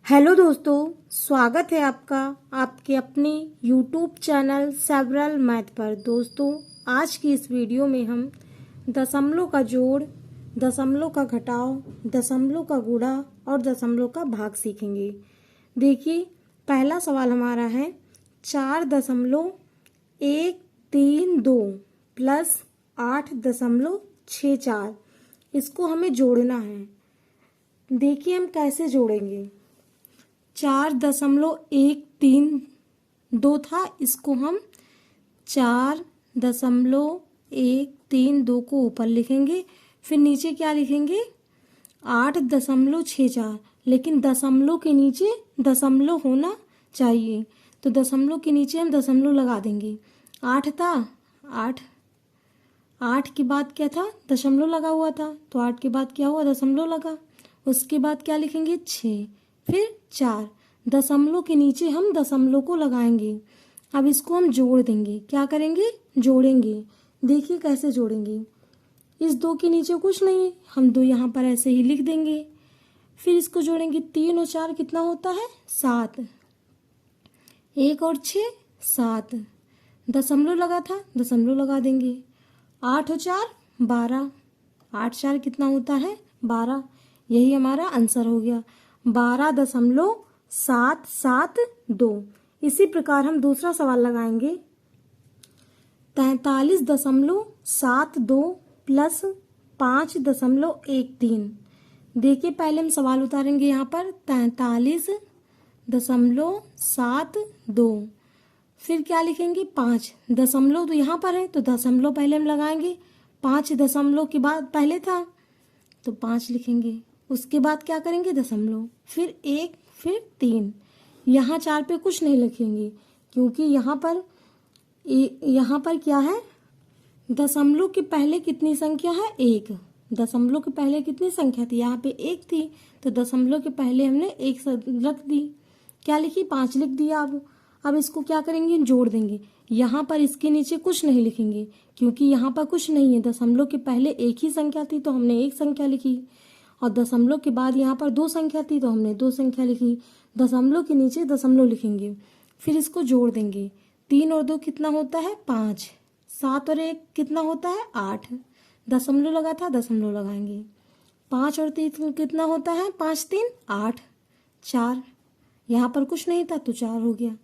Hello दोस्तों, स्वागत है आपका आपके अपने यूट्यूब चैनल सेवरल मैथ पर। दोस्तों, आज की इस वीडियो में हम दशमलव का जोड़, दशमलव का घटाव, दशमलव का गुणा और दशमलव का भाग सीखेंगे। देखिए, पहला सवाल हमारा है 4.132 प्लस 8.64। इसको हमें जोड़ना है। देखिए हम कैसे जोड़ेंगे। 4.132 था, इसको हम 4.132 को ऊपर लिखेंगे, फिर नीचे क्या लिखेंगे 8.64। लेकिन दशमलव के नीचे दशमलव होना चाहिए, तो दशमलव के नीचे हम दशमलव लगा देंगे। 8 था, 8 के बाद क्या था, दशमलव लगा हुआ था, तो 8 के बाद क्या हुआ, दशमलव लगा। उसके बाद क्या लिखेंगे 6, फिर 4। दशमलव के नीचे हम दशमलव को लगाएंगे। अब इसको हम जोड़ देंगे। क्या करेंगे, जोड़ेंगे। देखिए कैसे जोड़ेंगे। इस 2 के नीचे कुछ नहीं है, हम 2 यहाँ पर ऐसे ही लिख देंगे। फिर इसको जोड़ेंगे। 3 और 4 कितना होता है, 7। 1 और 6 7। दशमलव लगा था, दशमलव लगा देंगे। 8 और 4 12। 8 4 कितना होता है, 12। यही हमारा आंसर हो गया, 12.772। इसी प्रकार हम दूसरा सवाल लगाएंगे। 43.72 प्लस 5.13। देखिए पहले हम सवाल उतारेंगे यहाँ पर 43.72, फिर क्या लिखेंगे 5। दशमलव तो यहाँ पर है, तो दशमलव पहले हम लगाएंगे। 5 दशमलव के बाद पहले था, तो 5 लिखेंगे। उसके बाद क्या करेंगे, दशमलव, फिर 1, फिर 3। यहाँ 4 पे कुछ नहीं लिखेंगे, क्योंकि यहाँ पर क्या है, दशमलव के पहले कितनी संख्या है, 1। दशमलव के पहले कितनी संख्या थी, यहाँ पे 1 थी, तो दशमलव के पहले हमने 1 रख दी। क्या लिखी, 5 लिख दिया। अब इसको क्या करेंगे, जोड़ देंगे। यहाँ पर इसके नीचे कुछ नहीं लिखेंगे, क्योंकि यहाँ पर कुछ नहीं है। दशमलव के पहले 1 ही संख्या थी, तो हमने 1 संख्या लिखी, और दशमलव के बाद यहाँ पर 2 संख्या थी, तो हमने 2 संख्या लिखी। दशमलव के नीचे दशमलव लिखेंगे, फिर इसको जोड़ देंगे। 3 और 2 कितना होता है, 5। 7 और 1 कितना होता है, 8। दशमलव लगा था, दशमलव लगाएंगे। 5 और 3 कितना होता है, 5 3 8। 4 यहाँ पर कुछ नहीं था, तो 4 हो गया।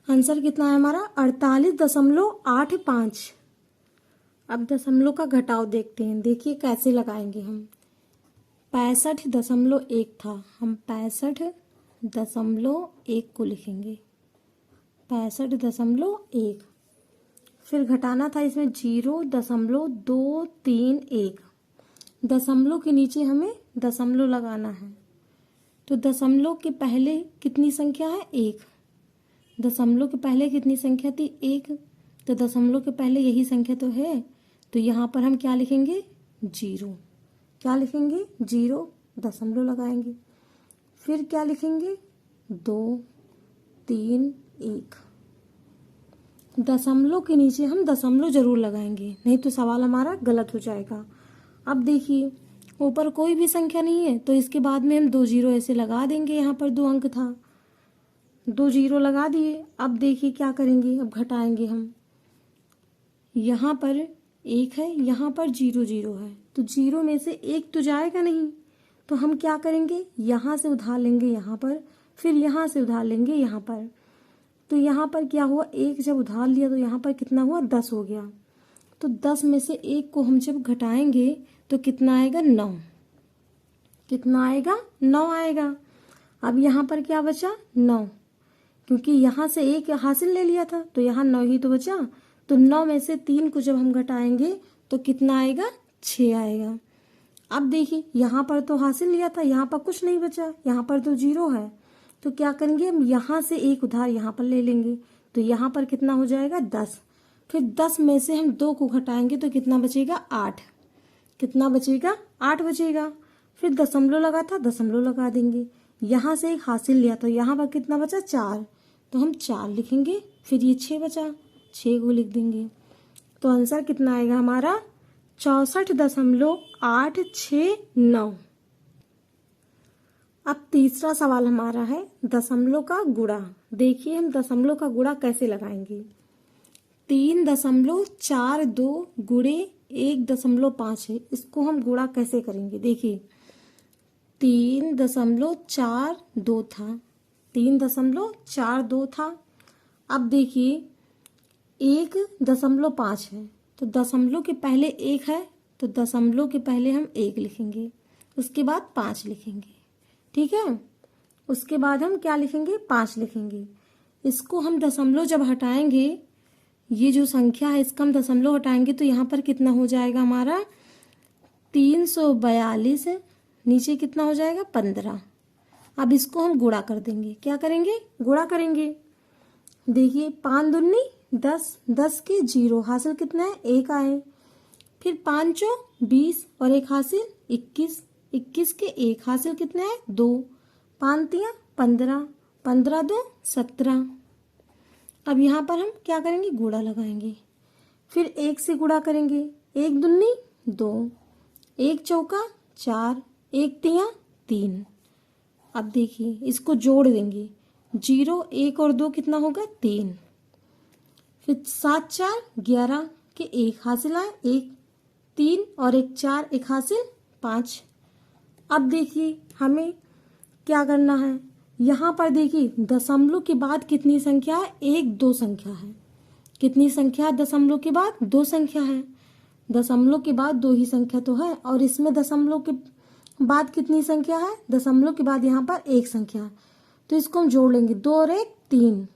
आंसर कितना है हमारा, 48.85। अब दशमलव का घटाव देखते हैं। देखिए कैसे लगाएंगे हम। 65.1 था, हम 65.1 को लिखेंगे। 65.1। फिर घटाना था, इसमें 0.231। दशमलव के नीचे हमें दशमलव लगाना है, तो दशमलव के पहले कितनी संख्या है, 1। दशमलव के पहले कितनी संख्या थी, 1, तो दशमलव के पहले यही संख्या तो है, तो यहाँ पर हम क्या लिखेंगे, 0। क्या लिखेंगे, 0, दशमलव लगाएंगे। फिर क्या लिखेंगे, 2 3 1। दशमलव के नीचे हम दशमलव जरूर लगाएंगे, नहीं तो सवाल हमारा गलत हो जाएगा। अब देखिए ऊपर कोई भी संख्या नहीं है, तो इसके बाद में हम 2 0 ऐसे लगा देंगे। यहाँ पर 2 अंक था, 2 0 लगा दिए। अब देखिए क्या करेंगे, अब घटाएंगे हम। यहाँ पर 1 है, यहाँ पर 0 0 है, तो 0 में से 1 तो जाएगा नहीं, तो हम क्या करेंगे, यहाँ से उधार लेंगे यहाँ पर, फिर यहाँ से उधार लेंगे यहाँ पर। तो यहाँ पर क्या हुआ, 1 जब उधार लिया तो यहाँ पर कितना हुआ, 10 हो गया। तो 10 में से 1 को हम जब घटाएंगे तो कितना आएगा, 9। कितना आएगा, 9 आएगा। अब यहाँ पर क्या बचा, 9, क्योंकि यहाँ से 1 हासिल ले लिया था, तो यहाँ 9 ही तो बचा। तो 9 में से 3 को जब हम घटाएंगे तो कितना आएगा, 6 आएगा। अब देखिए यहाँ पर तो हासिल लिया था, यहाँ पर कुछ नहीं बचा, यहाँ पर तो 0 है, तो क्या करेंगे, हम यहाँ से 1 उधार यहाँ पर ले लेंगे, तो यहाँ पर कितना हो जाएगा, 10। फिर 10 में से हम 2 को घटाएंगे तो कितना बचेगा, 8। कितना बचेगा, 8 बचेगा। फिर दशमलव लगा था, दशमलव लगा देंगे। यहाँ से 1 हासिल लिया, तो यहाँ पर कितना बचा, 4, तो हम 4 लिखेंगे। फिर ये 6 बचा, 6 को लिख देंगे। तो आंसर कितना आएगा हमारा, 64.869। अब तीसरा सवाल हमारा है दशमलव का गुणा। देखिए हम दशमलव का गुणा कैसे लगाएंगे। 3.42 गुणे 1.5 है, इसको हम गुणा कैसे करेंगे। देखिए 3.42 था, 3.42 था। अब देखिए 1.5 है, तो दशमलव के पहले 1 है, तो दशमलव के पहले हम 1 लिखेंगे, उसके बाद 5 लिखेंगे। ठीक है, उसके बाद हम क्या लिखेंगे, 5 लिखेंगे। इसको हम दशमलव जब हटाएंगे, ये जो संख्या है इसका हम दशमलव हटाएंगे तो यहाँ पर कितना हो जाएगा हमारा 342, नीचे कितना हो जाएगा 15। अब इसको हम गुणा कर देंगे। क्या करेंगे, गुणा करेंगे। देखिए 5 दूनी 10, 10 के 0 हासिल कितना है 1 आए, फिर 5 चौ 20 और 1 हासिल 21, 21 के 1 हासिल कितना है 2, 5 तियां 15, 15 2 17। अब यहाँ पर हम क्या करेंगे, गुणा लगाएंगे, फिर 1 से गुणा करेंगे। 1 दूनी 2, 1 चौका 4, 1 तियां 3। अब देखिए इसको जोड़ देंगे, 0 1 और 2 कितना होगा 3, फिर 7 4 11 के 1 हासिल आए 1, 3 और 1 4, 1 हासिल 5। अब देखिए हमें क्या करना है, यहाँ पर देखिए दशमलव के बाद कितनी संख्या है, 1 2 संख्या है। कितनी संख्या है दशमलव के बाद, 2 संख्या है। दशमलव के बाद 2 ही संख्या तो है, और इसमें दशमलव के बाद कितनी संख्या है, दशमलव के बाद यहाँ पर 1 संख्या है, तो इसको हम जोड़ लेंगे। 2 और 1 3,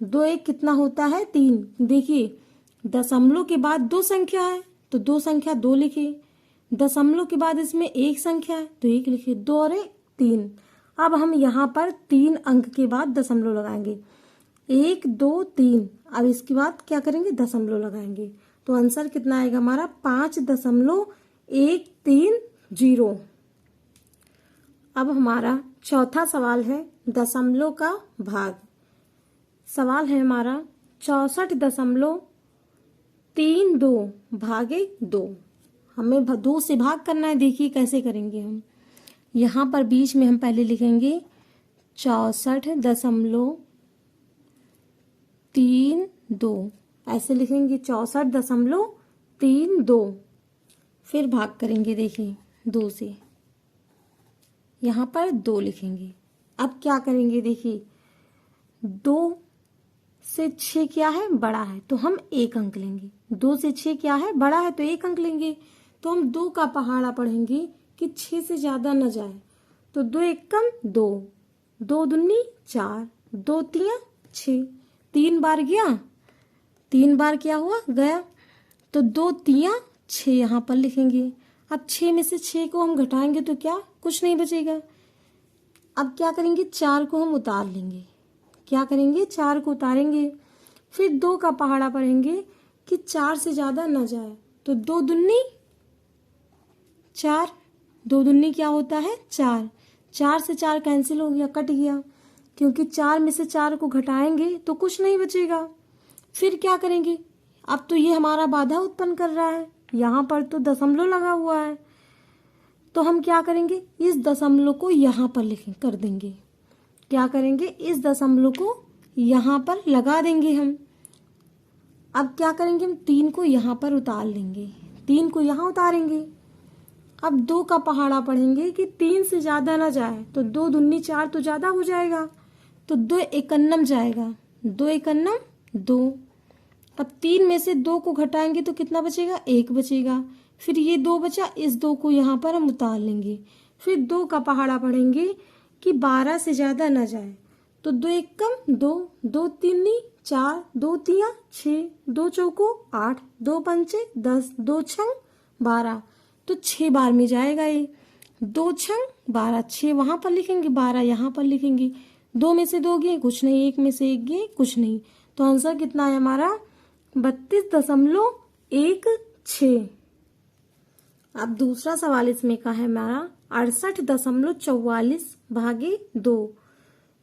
2 1 कितना होता है 3। देखिए दशमलव के बाद 2 संख्या है तो 2 संख्या 2 लिखे, दशमलव के बाद इसमें 1 संख्या है तो 1 लिखे, 2 और 1 3। अब हम यहाँ पर 3 अंक के बाद दशमलव लगाएंगे, 1 2 3। अब इसके बाद क्या करेंगे, दशमलव लगाएंगे, तो आंसर कितना आएगा हमारा 5.130। अब हमारा चौथा सवाल है दशमलव का भाग। सवाल है हमारा 64.32 भागे 2। हमें 2 से भाग करना है। देखिए कैसे करेंगे हम, यहाँ पर बीच में हम पहले लिखेंगे 64.32, ऐसे लिखेंगे 64.32, फिर भाग करेंगे। देखिए 2 से, यहाँ पर 2 लिखेंगे। अब क्या करेंगे, देखिए 2 से 6 क्या है, बड़ा है, तो हम 1 अंक लेंगे। 2 से 6 क्या है, बड़ा है, तो 1 अंक लेंगे। तो हम 2 का पहाड़ा पढ़ेंगे कि 6 से ज्यादा न जाए, तो 2 1 कम 2, 2 दूनी 4, 2 तियां 6, 3 बार गया, 3 बार क्या हुआ, गया, तो 2 तियां 6 यहाँ पर लिखेंगे। अब 6 में से 6 को हम घटाएंगे तो क्या, कुछ नहीं बचेगा। अब क्या करेंगे, 4 को हम उतार लेंगे। क्या करेंगे, 4 को उतारेंगे, फिर 2 का पहाड़ा पढ़ेंगे कि 4 से ज्यादा न जाए, तो 2 दूनी 4, 2 दूनी क्या होता है 4, 4 से 4 कैंसिल हो गया, कट गया, क्योंकि 4 में से 4 को घटाएंगे तो कुछ नहीं बचेगा। फिर क्या करेंगे, अब तो ये हमारा बाधा उत्पन्न कर रहा है, यहाँ पर तो दशमलव लगा हुआ है, तो हम क्या करेंगे, इस दशमलव को यहाँ पर लिखें कर देंगे। क्या करेंगे, इस दशमलव को यहाँ पर लगा देंगे हम। अब क्या करेंगे, हम 3 को यहाँ पर उतार लेंगे, 3 को यहाँ उतारेंगे। अब 2 का पहाड़ा पढ़ेंगे कि 3 से ज्यादा ना जाए, तो 2 दूनी 4 तो ज्यादा हो जाएगा, तो 2 एकन्नम जाएगा, 2 एकन्नम 2। अब 3 में से 2 को घटाएंगे तो कितना बचेगा, 1 बचेगा। फिर ये 2 बचा, इस 2 को यहाँ पर हम उतार लेंगे। फिर 2 का पहाड़ा पढ़ेंगे कि 12 से ज्यादा ना जाए, तो 2 1 कम 2, 2 तीनी 4, 2 तियां 6, 2 चौको 8, 2 पंचे 10, 2 छंग 12, तो 6 बार में जाएगा ये, 2 छंग 12, 6 वहां पर लिखेंगे, 12 यहाँ पर लिखेंगे। 2 में से 2 गए, कुछ नहीं, 1 में से 1 गए, कुछ नहीं, तो आंसर कितना है हमारा 32.16। अब दूसरा सवाल इसमें का है हमारा 68.44 भागे 2।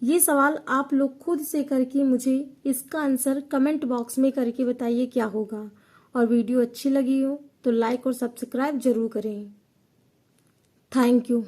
ये सवाल आप लोग खुद से करके मुझे इसका आंसर कमेंट बॉक्स में करके बताइए क्या होगा, और वीडियो अच्छी लगी हो तो लाइक और सब्सक्राइब जरूर करें। Thank you.